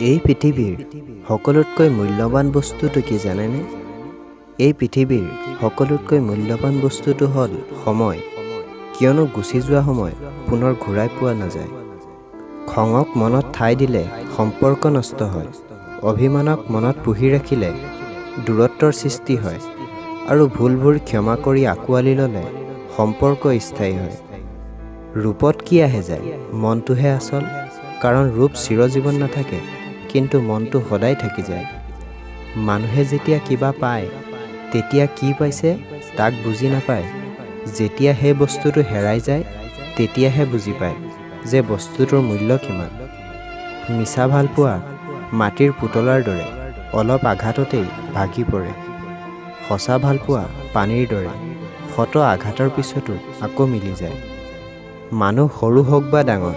এই পৃথিৱীৰ সকলোতকৈ মূল্যৱান বস্তুটো কি জানেনে? এই পৃথিৱীৰ সকলোতকৈ মূল্যৱান বস্তুটো হ'ল সময়, কিয়নো গুচি যোৱা সময় পুনৰ ঘূৰাই পোৱা নাযায়। খঙক মনত ঠাই দিলে সম্পৰ্ক নষ্ট হয়, অভিমানক মনত পুহি ৰাখিলে দূৰত্বৰ সৃষ্টি হয়, আৰু ভুলবোৰ ক্ষমা কৰি আঁকোৱালি ল'লে সম্পৰ্ক স্থায়ী হয়। ৰূপত কি আহে যায়, মনটোহে আচল, কাৰণ ৰূপ চিৰজীৱন নাথাকে, কিন্তু মনটো সদায় থাকি যায়। মানুহে যেতিয়া কিবা পায় তেতিয়া কি পাইছে তাক বুজি নাপায়। যেতিয়া সেই বস্তুটো হেৰাই যায় তেতিয়াহে বুজি পায় যে বস্তুটোৰ মূল্য কিমান। মিছা ভালপোৱা মাটিৰ পুতলাৰ দৰে, অলপ আঘাততেই ভাগি পৰে। সঁচা ভালপোৱা পানীৰ দৰে, শত আঘাতৰ পিছতো আকৌ মিলি যায়। মানুহ সৰু হওক বা ডাঙৰ,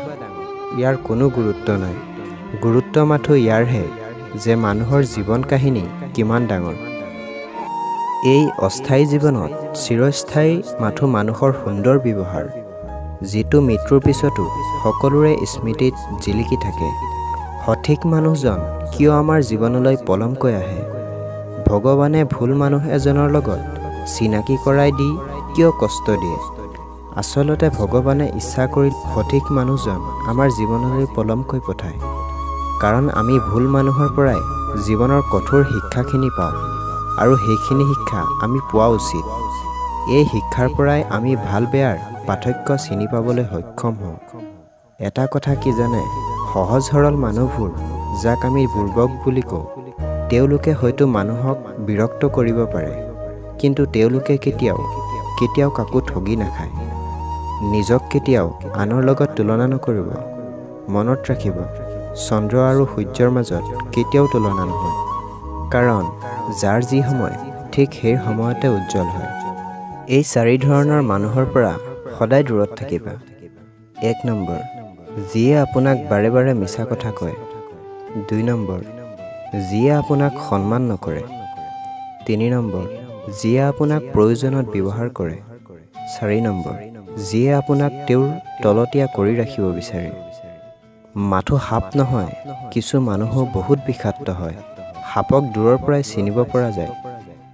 ইয়াৰ কোনো গুৰুত্ব নাই। গুৰুত্ব মাথো ইয়াৰহে যে মানুহৰ জীৱন কাহিনী কিমান ডাঙৰ। এই অস্থায়ী জীৱনত চিৰস্থায়ী মাথো মানুহৰ সুন্দৰ ব্যৱহাৰ, যিটো মৃত্যুৰ পিছতো সকলোৰে স্মৃতিত জিলিকি থাকে। সঠিক মানুহজন কিয় আমাৰ জীৱনলৈ পলমকৈ আহে? ভগৱানে ভুল মানুহ এজনৰ লগত চিনাকি কৰাই দি কিয় কষ্ট দিয়ে? আচলতে ভগৱানে ইচ্ছা কৰি সঠিক মানুহজন আমাৰ জীৱনলৈ পলমকৈ পঠায়, কাৰণ আমি ভুল মানুহৰ পৰাই জীৱনৰ কঠোৰ শিক্ষাখিনি পাওঁ, আৰু সেইখিনি শিক্ষা আমি পোৱা উচিত। এই শিক্ষাৰ পৰাই আমি ভাল বেয়াৰ পাৰ্থক্য চিনি পাবলৈ সক্ষম হওঁ। এটা কথা কি জানে, সহজ সৰল মানুহবোৰ যাক আমি বুৰ্বক বুলি কওঁ, তেওঁলোকে হয়তো মানুহক বিৰক্ত কৰিব পাৰে, কিন্তু তেওঁলোকে কেতিয়াও কাকো ঠগি নাখায়। নিজক কেতিয়াও আনৰ লগত তুলনা নকৰিব। মনত ৰাখিব, চন্দ্ৰ আৰু সূৰ্যৰ মাজত কেতিয়াও তুলনা নহয়, কাৰণ যাৰ যি সময় ঠিক সেই সময়তে উজ্জ্বল হয়। এই 4 ধৰণৰ মানুহৰ পৰা সদায় দূৰত থাকিবা। 1 নম্বৰ, যিয়ে আপোনাক বাৰে বাৰে মিছা কথা কয়। 2 নম্বৰ, যিয়ে আপোনাক সন্মান নকৰে। 3 নম্বৰ, যিয়ে আপোনাক প্ৰয়োজনত ব্যৱহাৰ কৰে। 4 নম্বৰ, যিয়ে আপোনাক তেওঁৰ তলতীয়া কৰি ৰাখিব বিচাৰে। মাথো সাপ নহয়, কিছু মানুহো বহুত বিষাক্ত হয়। সাপক দূৰৰ পৰাই চিনিব পৰা যায়,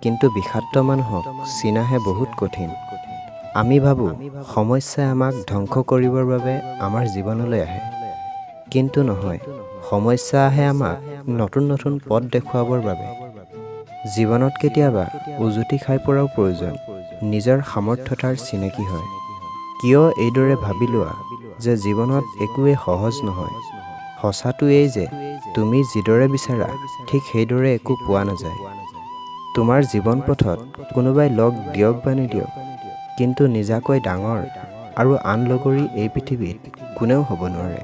কিন্তু বিষাক্ত মানুহক চিনাহে বহুত কঠিন। আমি ভাবোঁ সমস্যাই আমাক ধ্বংস কৰিবৰ বাবে আমাৰ জীৱনলৈ আহে, কিন্তু নহয়, সমস্যা আহে আমাক নতুন নতুন পথ দেখুৱাবৰ বাবে। জীৱনত কেতিয়াবা উজুতি খাই পৰাও প্ৰয়োজন, নিজৰ সামৰ্থ্যতাৰ চিনাকি হয়। কিয় এইদৰে ভাবি লোৱা যে জীৱনত একোৱেই সহজ নহয়? সঁচাটো এই যে তুমি যিদৰে বিচাৰা ঠিক সেইদৰে একো পোৱা নাযায়। তোমাৰ জীৱন পথত কোনোবাই লগ দিয়ক বা নিদিয়ক, কিন্তু নিজাকৈ ডাঙৰ আৰু আন লগৰী এই পৃথিৱীত কোনেও হ'ব নোৱাৰে।